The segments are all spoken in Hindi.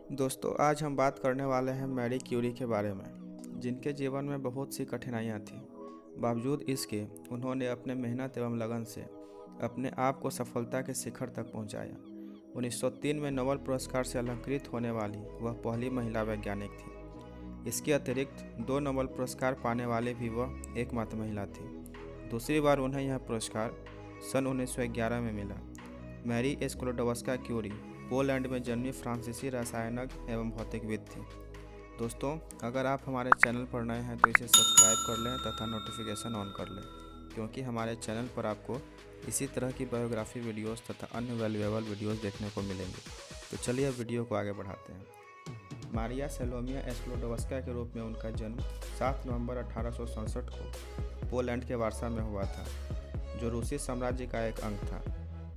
दोस्तों, आज हम बात करने वाले हैं मैरी क्यूरी के बारे में, जिनके जीवन में बहुत सी कठिनाइयाँ थीं। बावजूद इसके उन्होंने अपने मेहनत एवं लगन से अपने आप को सफलता के शिखर तक पहुंचाया। 1903 में नोबेल पुरस्कार से अलंकृत होने वाली वह पहली महिला वैज्ञानिक थी। इसके अतिरिक्त 2 नोबेल पुरस्कार पाने वाले भी वह एकमात्र महिला थी। दूसरी बार उन्हें यह पुरस्कार सन 1911 में मिला। मैरी स्क्लोडोवस्का क्यूरी पोलैंड में जन्मी फ्रांसीसी रसायनज्ञ एवं भौतिकविद थी। दोस्तों, अगर आप हमारे चैनल पर नए हैं तो इसे सब्सक्राइब कर लें तथा नोटिफिकेशन ऑन कर लें, क्योंकि हमारे चैनल पर आपको इसी तरह की बायोग्राफी वीडियोस तथा अन्य वैल्यूएबल वीडियोस देखने को मिलेंगे। तो चलिए वीडियो को आगे बढ़ाते हैं। मारिया सेलोमिया स्क्लोडोवस्का के रूप में उनका जन्म 7 नवंबर 1867 को पोलैंड के वार्सा में हुआ था, जो रूसी साम्राज्य का एक अंग था।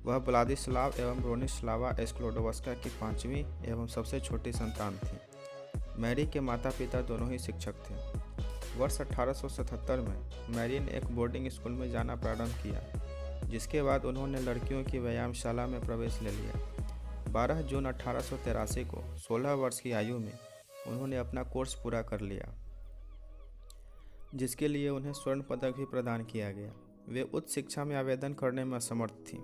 वह व्लादिस्लाव एवं ब्रोनिस्लावा स्क्लोडोवस्का की 5वीं एवं सबसे छोटी संतान थी। मैरी के माता पिता दोनों ही शिक्षक थे। वर्ष 1877 में मैरी ने एक बोर्डिंग स्कूल में जाना प्रारंभ किया, जिसके बाद उन्होंने लड़कियों की व्यायामशाला में प्रवेश ले लिया। 12 जून 1883 को 16 वर्ष की आयु में उन्होंने अपना कोर्स पूरा कर लिया, जिसके लिए उन्हें स्वर्ण पदक भी प्रदान किया गया। वे उच्च शिक्षा में आवेदन करने में असमर्थ थीं,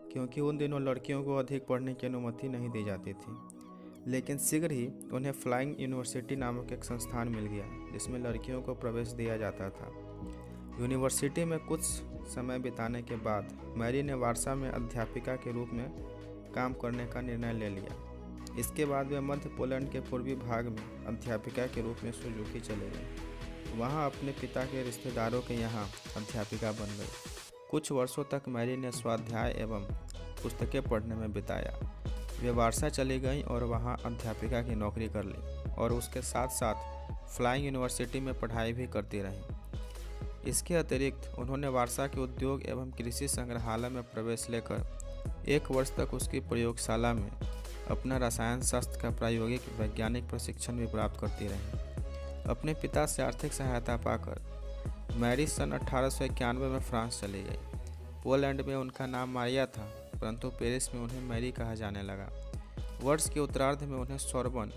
क्योंकि उन दिनों लड़कियों को अधिक पढ़ने की अनुमति नहीं दी जाती थी। लेकिन शीघ्र ही उन्हें फ्लाइंग यूनिवर्सिटी नामक एक संस्थान मिल गया, जिसमें लड़कियों को प्रवेश दिया जाता था। यूनिवर्सिटी में कुछ समय बिताने के बाद मैरी ने वार्सा में अध्यापिका के रूप में काम करने का निर्णय ले लिया। इसके बाद वे मध्य पोलैंड के पूर्वी भाग में अध्यापिका के रूप में सुजुकी चले गए। वहाँ अपने पिता के रिश्तेदारों के यहाँ अध्यापिका बन गई। कुछ वर्षों तक मैरी ने स्वाध्याय एवं पुस्तकें पढ़ने में बिताया। वे वार्सा चली गईं और वहां अध्यापिका की नौकरी कर ली और उसके साथ साथ फ्लाइंग यूनिवर्सिटी में पढ़ाई भी करती रहीं। इसके अतिरिक्त उन्होंने वार्सा के उद्योग एवं कृषि संग्रहालय में प्रवेश लेकर 1 वर्ष तक उसकी प्रयोगशाला में अपना रसायन शास्त्र का प्रायोगिक वैज्ञानिक प्रशिक्षण भी प्राप्त करती रहीं। अपने पिता से आर्थिक सहायता पाकर मैरी सन 1891 में फ्रांस चली गई। पोलैंड में उनका नाम मारिया था, परंतु पेरिस में उन्हें मैरी कहा जाने लगा। वर्ष के उत्तरार्ध में उन्हें सोर्बन,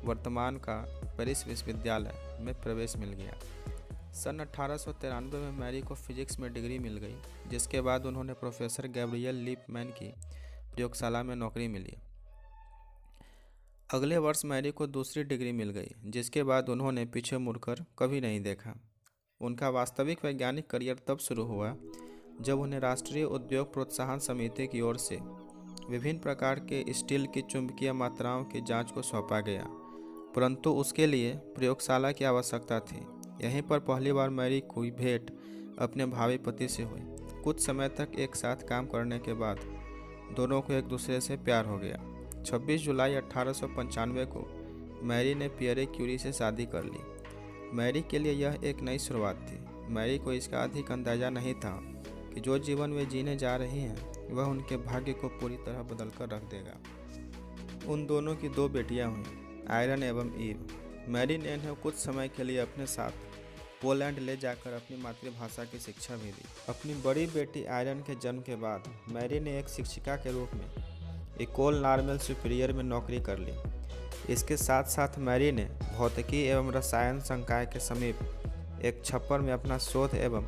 वर्तमान का पेरिस विश्वविद्यालय में प्रवेश मिल गया। सन 1893 में मैरी को फिजिक्स में डिग्री मिल गई, जिसके बाद उन्होंने प्रोफेसर गैब्रियल लिपमैन की प्रयोगशाला में नौकरी मिली। अगले वर्ष मैरी को दूसरी डिग्री मिल गई, जिसके बाद उन्होंने पीछे मुड़कर कभी नहीं देखा। उनका वास्तविक वैज्ञानिक करियर तब शुरू हुआ जब उन्हें राष्ट्रीय उद्योग प्रोत्साहन समिति की ओर से विभिन्न प्रकार के स्टील की चुंबकीय मात्राओं की जांच को सौंपा गया, परंतु उसके लिए प्रयोगशाला की आवश्यकता थी। यहीं पर पहली बार मैरी की भेंट अपने भावी पति से हुई। कुछ समय तक एक साथ काम करने के बाद दोनों को एक दूसरे से प्यार हो गया। 26 जुलाई 1895 को मैरी ने पियरे क्यूरी से शादी कर ली। मैरी के लिए यह एक नई शुरुआत थी। मैरी को इसका अधिक अंदाजा नहीं था कि जो जीवन वे जीने जा रही हैं वह उनके भाग्य को पूरी तरह बदल कर रख देगा। उन दोनों की 2 बेटियां हुईं, आयरन एवं ईव। मैरी ने इन्हें कुछ समय के लिए अपने साथ पोलैंड ले जाकर अपनी मातृभाषा की शिक्षा भी दी। अपनी बड़ी बेटी आयरन के जन्म के बाद मैरी ने एक शिक्षिका के रूप में इकोल नॉर्मल सुपीरियर में नौकरी कर ली। इसके साथ साथ मैरी ने भौतिकी एवं रसायन संकाय के समीप एक छप्पर में अपना शोध एवं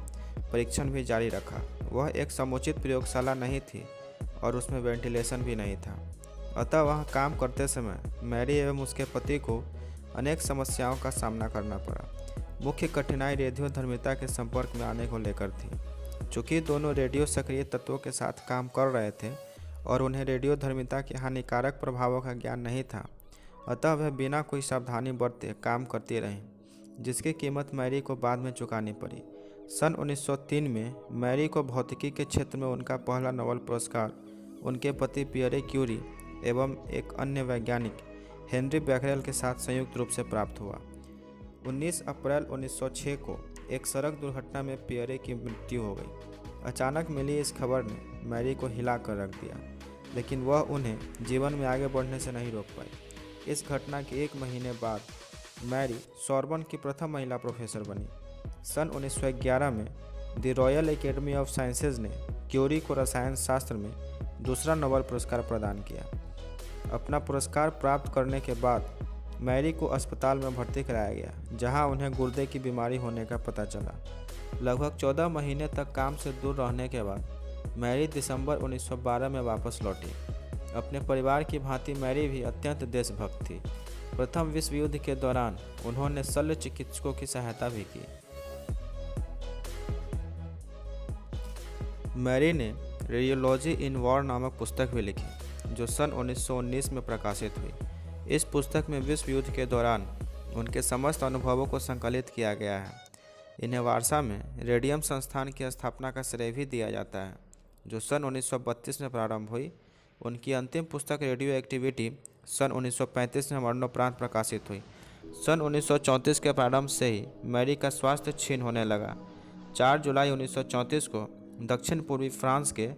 परीक्षण भी जारी रखा। वह एक समुचित प्रयोगशाला नहीं थी और उसमें वेंटिलेशन भी नहीं था, अतः वहाँ काम करते समय मैरी एवं उसके पति को अनेक समस्याओं का सामना करना पड़ा। मुख्य कठिनाई रेडियोधर्मिता के संपर्क में आने को लेकर थी। चूँकि दोनों रेडियो सक्रिय तत्वों के साथ काम कर रहे थे और उन्हें रेडियोधर्मिता के हानिकारक प्रभावों का ज्ञान नहीं था, अतः वह बिना कोई सावधानी बरते काम करती रहीं, जिसकी कीमत मैरी को बाद में चुकानी पड़ी। सन 1903 में मैरी को भौतिकी के क्षेत्र में उनका पहला नोबेल पुरस्कार उनके पति पियरे क्यूरी एवं एक अन्य वैज्ञानिक हेनरी बैकरेल के साथ संयुक्त रूप से प्राप्त हुआ। 19 अप्रैल 1906 को एक सड़क दुर्घटना में पियरे की मृत्यु हो गई। अचानक मिली इस खबर ने मैरी को हिला कर रख दिया, लेकिन वह उन्हें जीवन में आगे बढ़ने से नहीं रोक पाई। इस घटना के 1 महीने बाद मैरी सोर्बन की प्रथम महिला प्रोफेसर बनी। सन 1911 में the royal academy of sciences ने क्यूरी को रसायन शास्त्र में दूसरा नोबेल पुरस्कार प्रदान किया। अपना पुरस्कार प्राप्त करने के बाद मैरी को अस्पताल में भर्ती कराया गया, जहां उन्हें गुर्दे की बीमारी होने का पता चला। लगभग 14 महीने तक काम से दूर रहने के बाद मैरी दिसंबर 1912 में वापस लौटी। अपने परिवार की भांति मैरी भी अत्यंत देशभक्त थी। प्रथम विश्व युद्ध के दौरान उन्होंने शल्य चिकित्सकों की सहायता भी की। मैरी ने रेडियोलॉजी इन वॉर नामक पुस्तक भी लिखी, जो सन 1919 में प्रकाशित हुई। इस पुस्तक में विश्व युद्ध के दौरान उनके समस्त अनुभवों को संकलित किया गया है। इन्हें वारसा में रेडियम संस्थान की स्थापना का श्रेय भी दिया जाता है, जो सन 1932 में प्रारंभ हुई। उनकी अंतिम पुस्तक रेडियो एक्टिविटी सन 1935 में मरणोपरांत प्रकाशित हुई। सन 1934 के प्रारंभ से ही मैरी का स्वास्थ्य क्षीण होने लगा। 4 जुलाई 1934 को दक्षिण पूर्वी फ्रांस के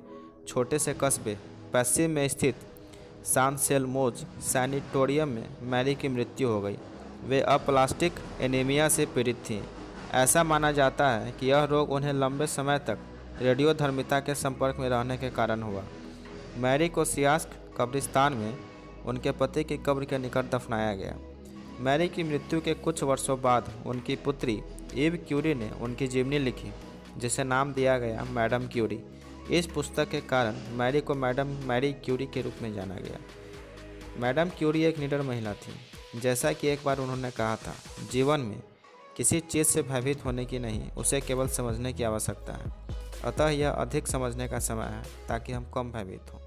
छोटे से कस्बे पैसी में स्थित सांसेल्मोज सैनिटोरियम में मैरी की मृत्यु हो गई। वे अप्लास्टिक एनीमिया से पीड़ित थीं। ऐसा माना जाता है कि यह रोग उन्हें लंबे समय तक रेडियोधर्मिता के संपर्क में रहने के कारण हुआ। मैरी को सियास्क कब्रिस्तान में उनके पति की कब्र के निकट दफनाया गया। मैरी की मृत्यु के कुछ वर्षों बाद उनकी पुत्री ईव क्यूरी ने उनकी जीवनी लिखी, जिसे नाम दिया गया मैडम क्यूरी। इस पुस्तक के कारण मैरी को मैडम मैरी क्यूरी के रूप में जाना गया। मैडम क्यूरी एक निडर महिला थी। जैसा कि एक बार उन्होंने कहा था, जीवन में किसी चीज़ से भयभीत होने की नहीं, उसे केवल समझने की आवश्यकता है। अतः यह अधिक समझने का समय है ताकि हम कम भयभीत हों।